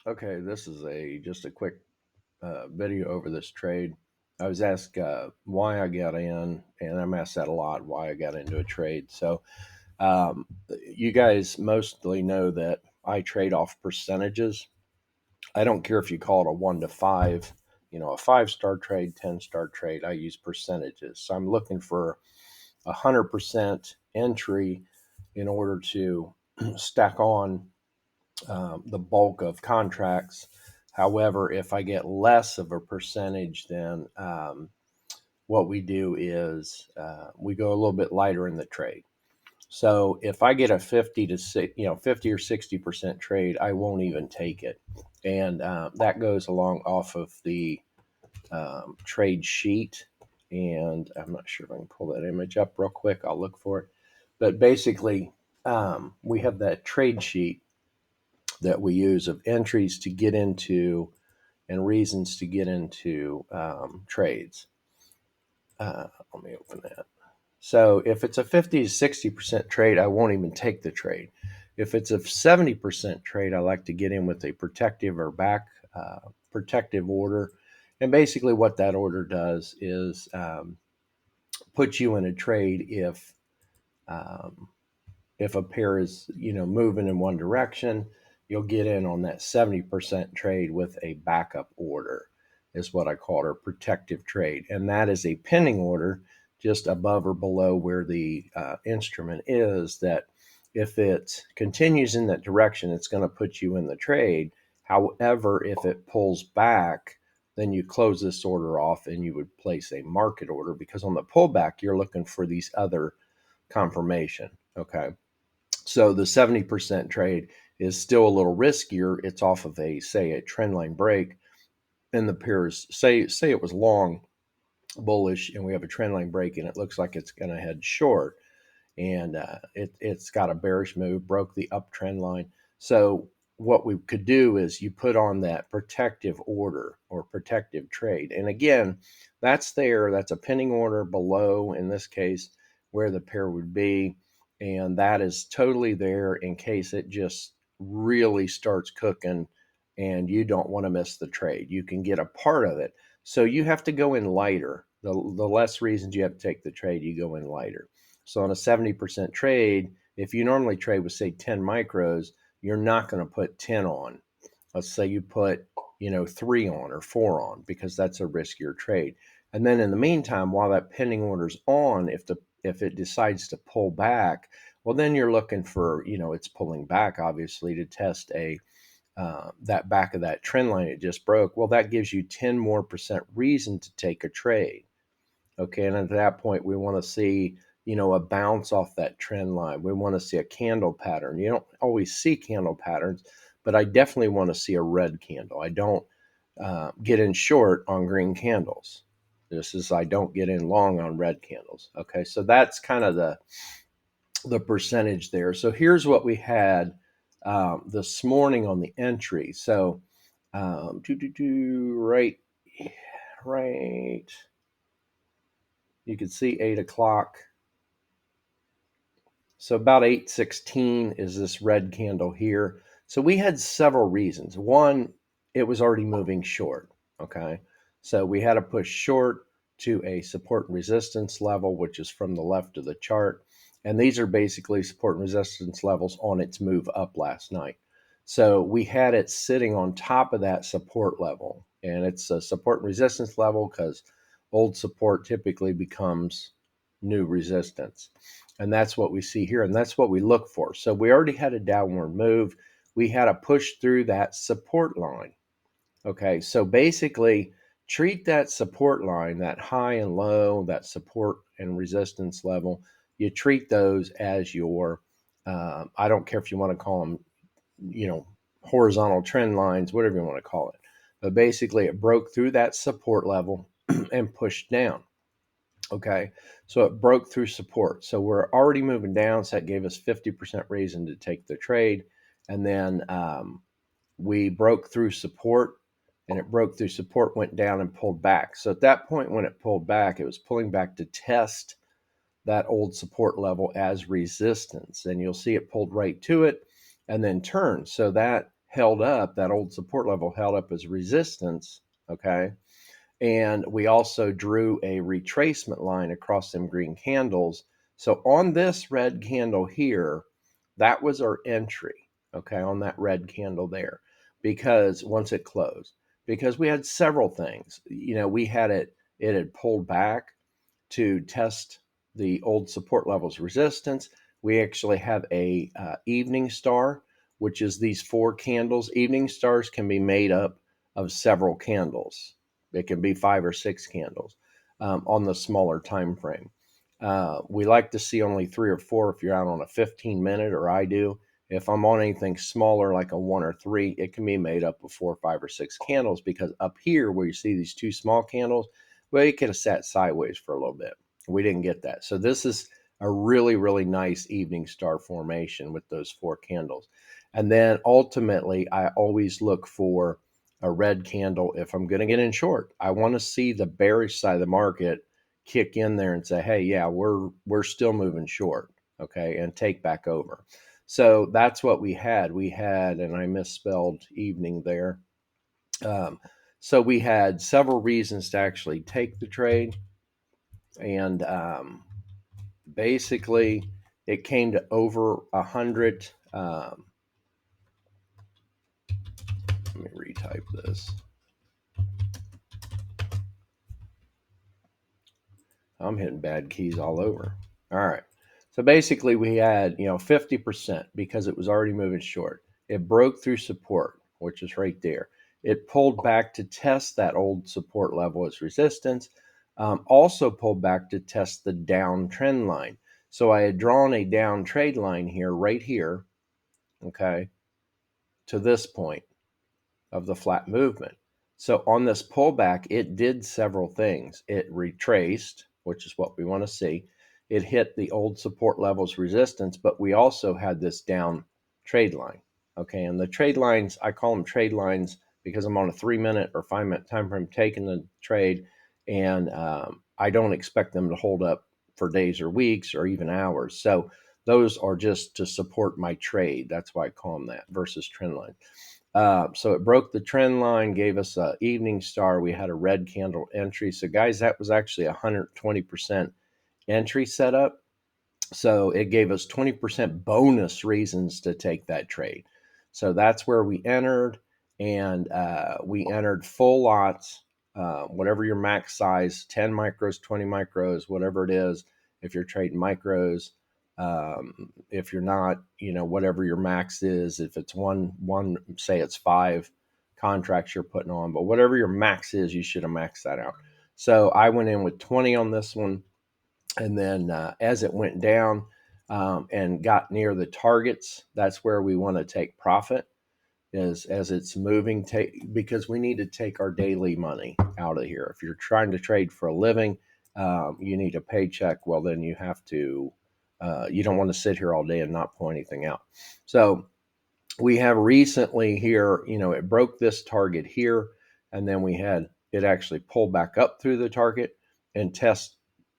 Okay, this is just a quick video over this trade. I was asked why I got in, and I'm asked that a lot, why I got into a trade. So um, you guys mostly know that I trade off percentages. I don't care if you call it a 1 to 5, a 5-star trade, 10-star trade. I use percentages. So I'm looking for 100% entry in order to stack on the bulk of contracts. However, if I get less of a percentage, then what we do is we go a little bit lighter in the trade. So if I get a 50 or 60% trade, I won't even take it, and that goes along off of the trade sheet. And I'm not sure if I can pull that image up real quick. I'll look for it, but basically, we have that trade sheet that we use of entries to get into and reasons to get into trades. Let me open that. So if it's a 50 to 60% trade, I won't even take the trade. If it's a 70% trade, I like to get in with a protective or back protective order. And basically, what that order does is put you in a trade um, if a pair is moving in one direction. You'll get in on that 70% trade with a backup order, is what I call it, a protective trade, and that is a pending order just above or below where the instrument is. That if it continues in that direction, it's going to put you in the trade. However, if it pulls back, then you close this order off and you would place a market order, because on the pullback you're looking for these other confirmation. Okay, so the 70% trade is still a little riskier. It's off of a trend line break, and the pairs say it was long bullish, and we have a trend line break, and it looks like it's going to head short, and it's got a bearish move, broke the uptrend line. So what we could do is you put on that protective order or protective trade, and again, that's a pending order below, in this case, where the pair would be, and that is totally there in case it just really starts cooking and you don't want to miss the trade. You can get a part of it. So you have to go in lighter. The less reasons you have to take the trade, you go in lighter. So on a 70% trade, if you normally trade with, say, 10 micros, you're not going to put 10 on. Let's say you put, 3 on or 4 on, because that's a riskier trade. And then in the meantime, while that pending order's on, if it decides to pull back, well, then you're looking for, it's pulling back, obviously, to test that back of that trend line it just broke. Well, that gives you 10 more percent reason to take a trade. Okay, and at that point, we want to see, a bounce off that trend line. We want to see a candle pattern. You don't always see candle patterns, but I definitely want to see a red candle. I don't get in short on green candles. I don't get in long on red candles. Okay, so that's kind of the percentage there. So here's what we had this morning on the entry. So right, right. You can see 8 o'clock. So about 8:16 is this red candle here. So we had several reasons. One, it was already moving short. Okay, so we had to push short to a support and resistance level, which is from the left of the chart. And these are basically support and resistance levels on its move up last night. So we had it sitting on top of that support level. And it's a support and resistance level because old support typically becomes new resistance. And that's what we see here. And that's what we look for. So we already had a downward move. We had to push through that support line. Okay. So basically, treat that support line, that high and low, that support and resistance level, you treat those as your, I don't care if you want to call them, horizontal trend lines, whatever you want to call it. But basically, it broke through that support level and pushed down. Okay, so it broke through support. So we're already moving down. So that gave us 50% reason to take the trade. And then we broke through support, and it broke through support, went down and pulled back. So at that point, when it pulled back, it was pulling back to test that old support level as resistance. And you'll see it pulled right to it and then turned. So that held up, that old support level held up as resistance, okay? And we also drew a retracement line across them green candles. So on this red candle here, that was our entry, okay, on that red candle there, because once it closed, because we had several things. We had it had pulled back to test the old support levels resistance. We actually have a evening star, which is these 4 candles. Evening stars can be made up of several candles. It can be 5 or 6 candles on the smaller time frame. We like to see only 3 or 4 if you're out on a 15-minute, or I do. If I'm on anything smaller like a 1 or 3, it can be made up of 4, 5, or 6 candles, because up here where you see these 2 small candles, well, it could have sat sideways for a little bit. We didn't get that. So this is a really, really nice evening star formation with those 4 candles. And then ultimately, I always look for a red candle if I'm going to get in short. I want to see the bearish side of the market kick in there and say, hey, yeah, we're still moving short, okay, and take back over. So that's what we had. And I misspelled evening there. So we had several reasons to actually take the trade, and basically it came to over 100. Let me retype this. I'm hitting bad keys all over. All right. So basically we had, 50% because it was already moving short. It broke through support, which is right there. It pulled back to test that old support level as resistance. Also pulled back to test the down trend line. So I had drawn a down trade line here, right here, okay, to this point of the flat movement. So on this pullback, it did several things. It retraced, which is what we want to see. It hit the old support levels resistance, but we also had this down trade line. Okay, and the trade lines, I call them trade lines because I'm on a 3-minute or 5-minute time frame taking the trade, and I don't expect them to hold up for days or weeks or even hours. So those are just to support my trade. That's why I call them that versus trend line. So it broke the trend line, gave us an evening star. We had a red candle entry. So guys, that was actually 120% entry setup. So it gave us 20% bonus reasons to take that trade. So that's where we entered, and we entered full lots, whatever your max size, 10 micros, 20 micros, whatever it is. If you're trading micros, if you're not, whatever your max is, if it's one, say it's 5 contracts you're putting on, but whatever your max is, you should have maxed that out. So I went in with 20 on this one. And then as it went down and got near the targets, that's where we want to take profit, is as it's moving, because we need to take our daily money out of here. If you're trying to trade for a living, you need a paycheck. Well, then you have to, you don't want to sit here all day and not pull anything out. So we have recently here, it broke this target here, and then we had it actually pull back up through the target and test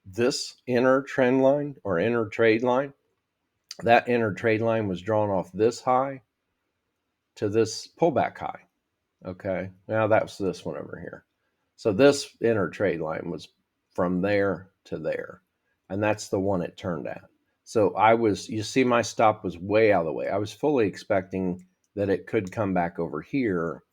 this inner trend line or inner trade line. That inner trade line was drawn off this high to this pullback high. Okay, now that's this one over here. So this inner trade line was from there to there, and that's the one it turned at. So you see, my stop was way out of the way. I was fully expecting that it could come back over here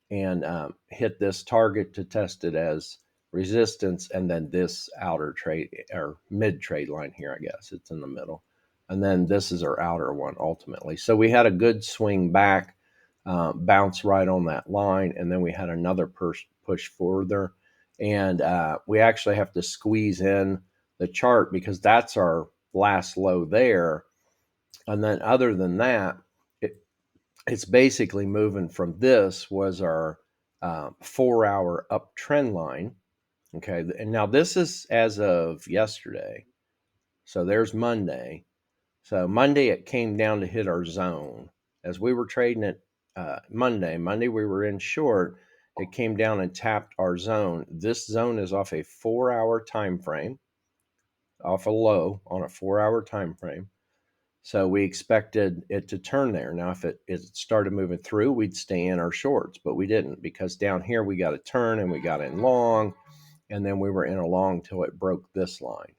and hit this target to test it as resistance, and then this outer trade or mid trade line here, I guess it's in the middle, and then this is our outer one ultimately. So we had a good swing back, bounce right on that line, and then we had another push further, and we actually have to squeeze in the chart because that's our last low there. And then other than that, it's basically moving from this was our 4-hour uptrend line. Okay, and now this is as of yesterday. So there's Monday. So Monday it came down to hit our zone as we were trading it. Monday we were in short. It came down and tapped our zone. This zone is off a 4-hour time frame, off a low on a 4-hour time frame. So we expected it to turn there. Now, if it started moving through, we'd stay in our shorts, but we didn't, because down here we got a turn and we got in long, and then we were in a long till it broke this line.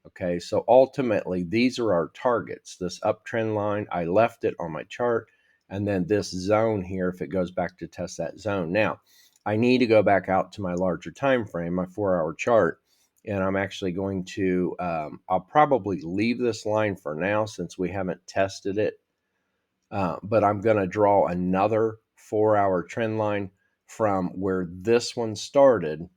Okay, so ultimately these are our targets. This uptrend line, I left it on my chart, and then this zone here, if it goes back to test that zone. Now, I need to go back out to my larger time frame, my 4-hour chart, and I'm actually going to, I'll probably leave this line for now since we haven't tested it, but I'm going to draw another 4-hour trend line from where this one started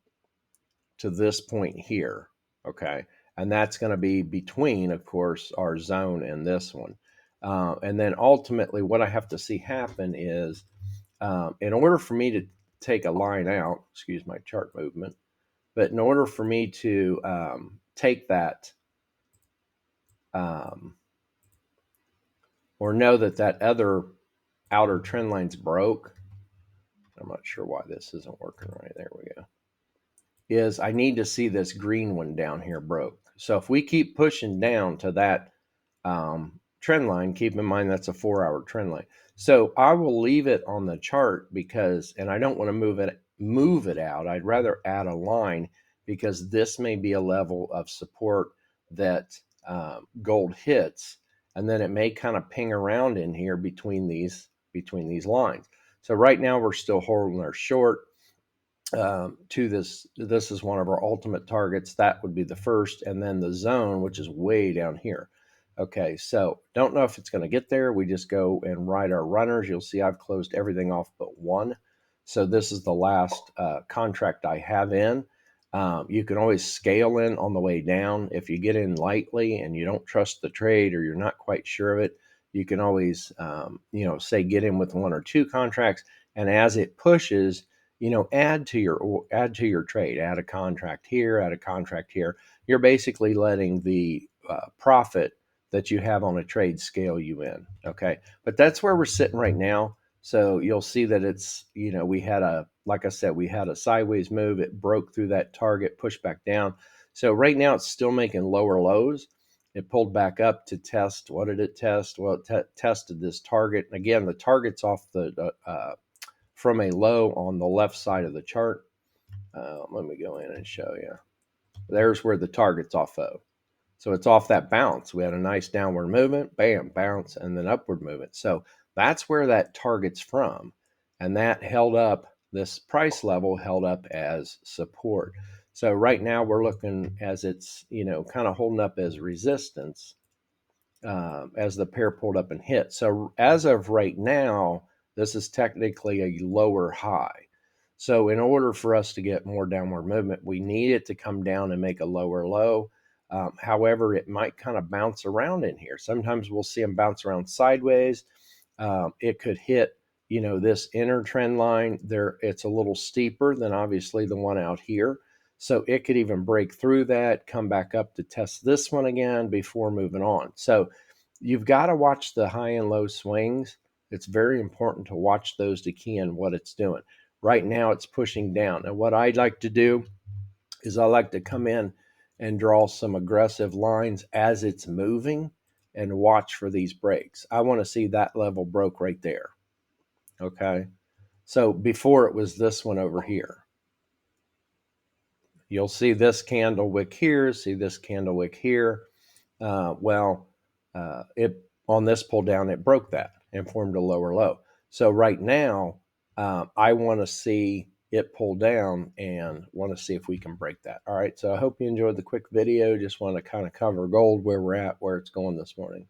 to this point here, okay? And that's going to be between, of course, our zone and this one. And then ultimately what I have to see happen is, in order for me to take a line out, excuse my chart movement, but in order for me to take that, or know that that other outer trend line's broke, I'm not sure why this isn't working right. There we go. Is I need to see this green one down here broke. So if we keep pushing down to that trend line, keep in mind that's a 4-hour trend line. So I will leave it on the chart because, and I don't want to move it out. I'd rather add a line because this may be a level of support that gold hits, and then it may kind of ping around in here between these lines. So right now we're still holding our short. To this is one of our ultimate targets. That would be the first, and then the zone, which is way down here. Okay, so don't know if it's going to get there. We just go and ride our runners. You'll see I've closed everything off but one. So this is the last contract I have in. You can always scale in on the way down. If you get in lightly and you don't trust the trade or you're not quite sure of it, you can always say get in with 1 or 2 contracts, and as it pushes, add to your trade, add a contract here, add a contract here. You're basically letting the profit that you have on a trade scale you in. Okay, but that's where we're sitting right now. So you'll see that it's, we had like I said, we had a sideways move. It broke through that target, pushed back down. So right now it's still making lower lows. It pulled back up to test. What did it test? Well, it tested this target. And again, the target's off the from a low on the left side of the chart. Let me go in and show you. There's where the target's off of. So it's off that bounce. We had a nice downward movement, bam, bounce, and then upward movement. So that's where that target's from. And that held up, this price level held up as support. So right now we're looking as it's, kind of holding up as resistance as the pair pulled up and hit. So as of right now, this is technically a lower high. So in order for us to get more downward movement, we need it to come down and make a lower low. However, it might kind of bounce around in here. Sometimes we'll see them bounce around sideways. It could hit, this inner trend line there. It's a little steeper than obviously the one out here. So it could even break through that, come back up to test this one again before moving on. So you've got to watch the high and low swings. It's very important to watch those to key in what it's doing. Right now it's pushing down. And what I'd like to do is I like to come in and draw some aggressive lines as it's moving and watch for these breaks. I want to see that level broke right there. Okay. So before it was this one over here. You'll see this candle wick here, see this candle wick here. It on this pull down, it broke that and formed a lower low. So right now, I want to see it pull down and want to see if we can break that. All right. So I hope you enjoyed the quick video. Just want to kind of cover gold, where we're at, where it's going this morning.